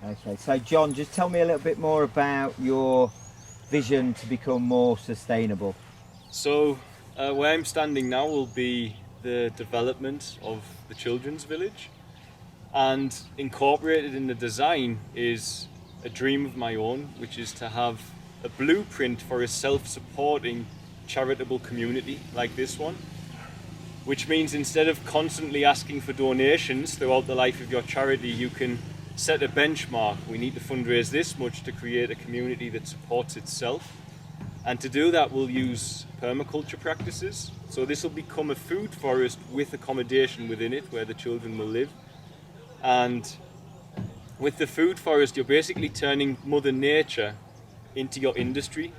Okay, so John, just tell me a little bit more about your vision to become more sustainable. So where I'm standing now will be the development of the children's village, and incorporated in the design is a dream of my own, which is to have a blueprint for a self-supporting charitable community like this one, which means instead of constantly asking for donations throughout the life of your charity, you can set a benchmark. We need to fundraise this much to create a community that supports itself. And to do that, we'll use permaculture practices. So this will become a food forest with accommodation within it where the children will live. And with the food forest, you're basically turning Mother Nature into your industry.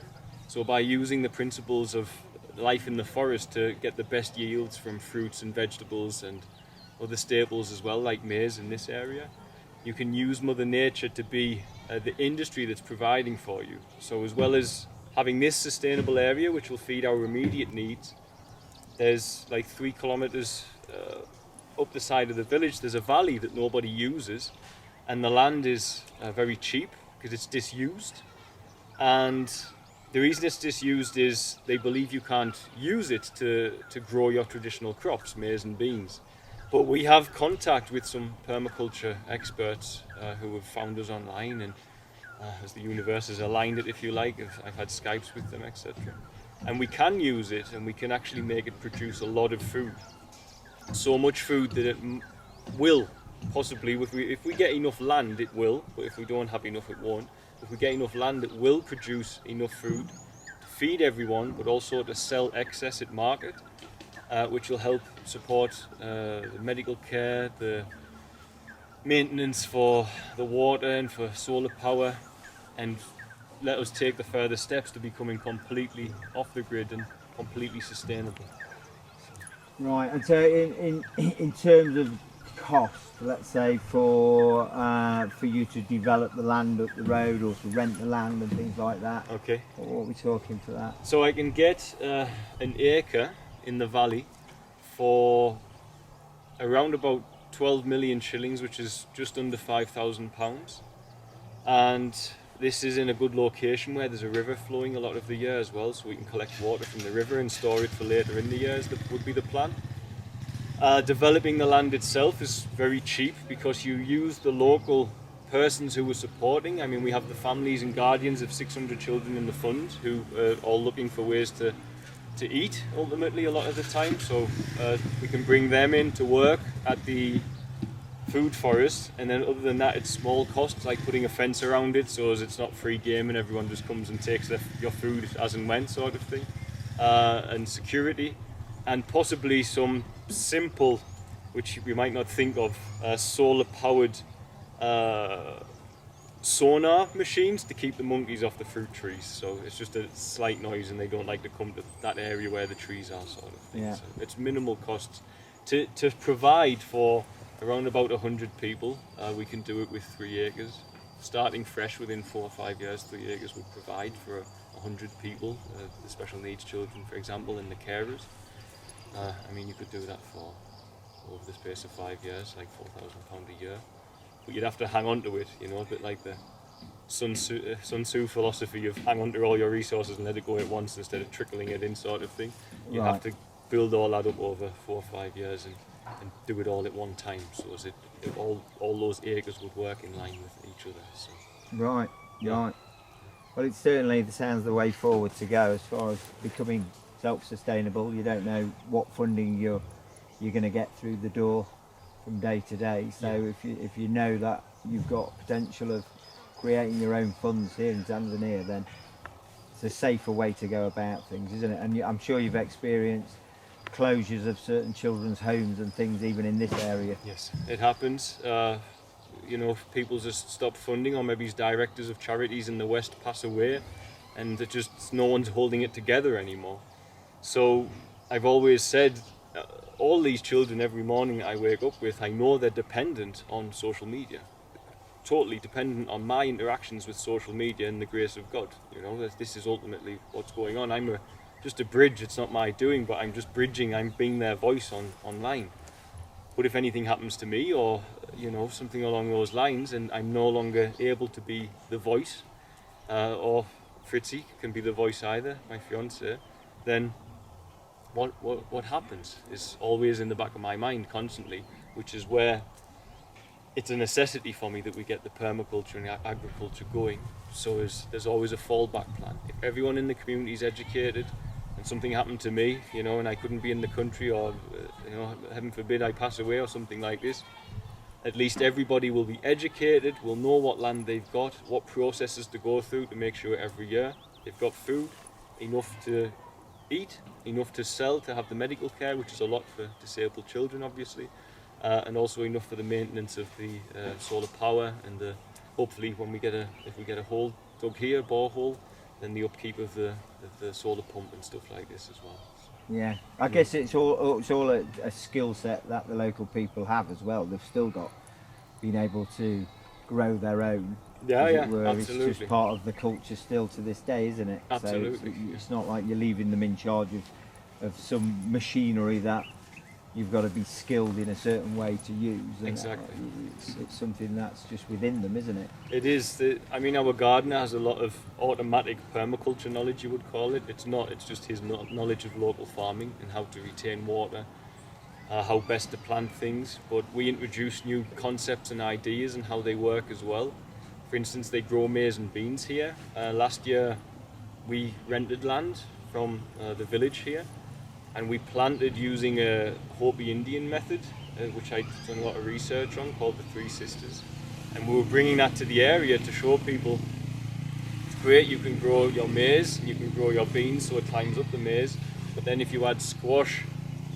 So by using the principles of life in the forest to get the best yields from fruits and vegetables and other staples as well, like maize in this area, you can use Mother Nature to be the industry that's providing for you. So as well as having this sustainable area which will feed our immediate needs, there's like 3 kilometers up the side of the village, there's a valley that nobody uses, and the land is very cheap because it's disused. And the reason it's disused is they believe you can't use it to grow your traditional crops, maize and beans. But we have contact with some permaculture experts who have found us online, and as the universe has aligned it, if you like, I've had Skypes with them, etc. And we can use it, and we can actually make it produce a lot of food. So much food that it will possibly, if we get enough land, it will, but if we don't have enough, it won't. If we get enough land, it will produce enough food to feed everyone, but also to sell excess at market, which will help support the medical care, the maintenance for the water and for solar power, and let us take the further steps to becoming completely off the grid and completely sustainable. Right, and so in terms of cost, let's say for you to develop the land up the road or to rent the land and things like that. Okay. What are we talking for that? So I can get an acre in the valley for around about 12 million shillings, which is just under £5,000. And this is in a good location where there's a river flowing a lot of the year as well, so we can collect water from the river and store it for later in the years. That would be the plan. Developing the land itself is very cheap because you use the local persons who are supporting. I mean, we have the families and guardians of 600 children in the fund who are all looking for ways to eat ultimately a lot of the time. So we can bring them in to work at the food forest, and then other than that, it's small costs like putting a fence around it so as it's not free game and everyone just comes and takes your food as and when sort of thing, and security, and possibly some simple, which we might not think of, solar powered sonar machines to keep the monkeys off the fruit trees. So it's just a slight noise and they don't like to come to that area where the trees are, sort of thing. Yeah. So it's minimal costs to provide for around about 100 people. We can do it with 3 acres. Starting fresh within 4 or 5 years, 3 acres would provide for 100 people, the special needs children, for example, and the carers. I mean, you could do that for over the space of 5 years, like £4,000 a year. But you'd have to hang on to it, you know, a bit like the Sun Tzu philosophy of hang on to all your resources and let it go at once instead of trickling it in, sort of thing. You have to build all that up over 4 or 5 years and do it all at one time, so as all those acres would work in line with each other. So. Right. Well, it certainly sounds the way forward to go as far as becoming self-sustainable. You don't know what funding you're going to get through the door from day to day. So if you know that you've got potential of creating your own funds here in Tanzania, then it's a safer way to go about things, isn't it? And I'm sure you've experienced closures of certain children's homes and things even in this area. Yes, it happens. You know, people just stop funding, or maybe directors of charities in the West pass away and it just no one's holding it together anymore. So I've always said, all these children every morning I wake up with, I know they're dependent on social media, totally dependent on my interactions with social media and the grace of God. You know, this is ultimately what's going on. I'm just a bridge, it's not my doing, but I'm just bridging, I'm being their voice online. But if anything happens to me, or something along those lines, and I'm no longer able to be the voice, or Fritzi can be the voice either, my fiance, then what happens is always in the back of my mind constantly, which is where it's a necessity for me that we get the permaculture and agriculture going. So there's always a fallback plan. If everyone in the community is educated and something happened to me, and I couldn't be in the country, or heaven forbid I pass away or something like this, at least everybody will be educated, will know what land they've got, what processes to go through to make sure every year they've got food, enough to eat, enough to sell, to have the medical care, which is a lot for disabled children obviously, and also enough for the maintenance of the solar power, and hopefully if we get a hole dug here, borehole, then the upkeep of the solar pump and stuff like this as well. Yeah, I guess it's all a skill set that the local people have as well. They've still got being able to grow their own. Absolutely. It's just part of the culture still to this day, isn't it? Absolutely. So it's not like you're leaving them in charge of some machinery that you've got to be skilled in a certain way to use. Exactly. It's something that's just within them, isn't it? It is. Our gardener has a lot of automatic permaculture knowledge, you would call it. It's just his knowledge of local farming and how to retain water, how best to plant things. But we introduce new concepts and ideas and how they work as well. For instance, they grow maize and beans here. Last year we rented land from the village here, and we planted using a Hopi Indian method, which I'd done a lot of research on, called the Three Sisters. And we were bringing that to the area to show people, it's great, you can grow your maize, you can grow your beans so it climbs up the maize, but then if you add squash,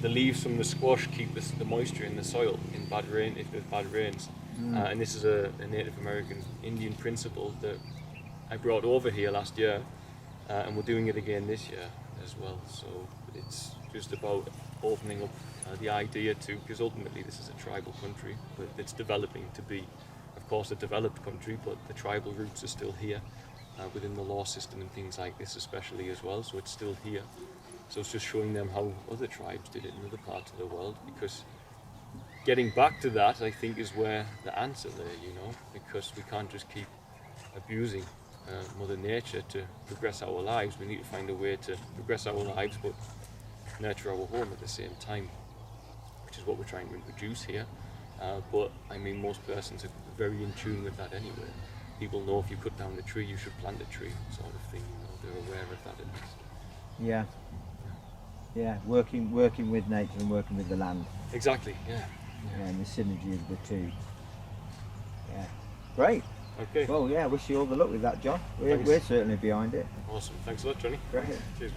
the leaves from the squash keep the moisture in the soil in bad rain, if there's bad rains. And this is a Native American Indian principle that I brought over here last year, and we're doing it again this year as well. So it's just about opening up the idea to, because ultimately this is a tribal country, but it's developing to be, of course, a developed country, but the tribal roots are still here within the law system and things like this especially as well, so it's still here. So it's just showing them how other tribes did it in other parts of the world, because getting back to that, I think, is where the answer there, because we can't just keep abusing Mother Nature to progress our lives. We need to find a way to progress our lives but nurture our home at the same time, which is what we're trying to introduce here. But I mean, most persons are very in tune with that anyway. People know if you cut down a tree, you should plant a tree, sort of thing. They're aware of that at least. Yeah, working with nature and working with the land. Exactly. Yeah, and the synergy of the two. Yeah, great. Okay. Well, yeah, wish you all the luck with that, John. We're certainly behind it. Awesome. Thanks a lot, Johnny. Great. Cheers.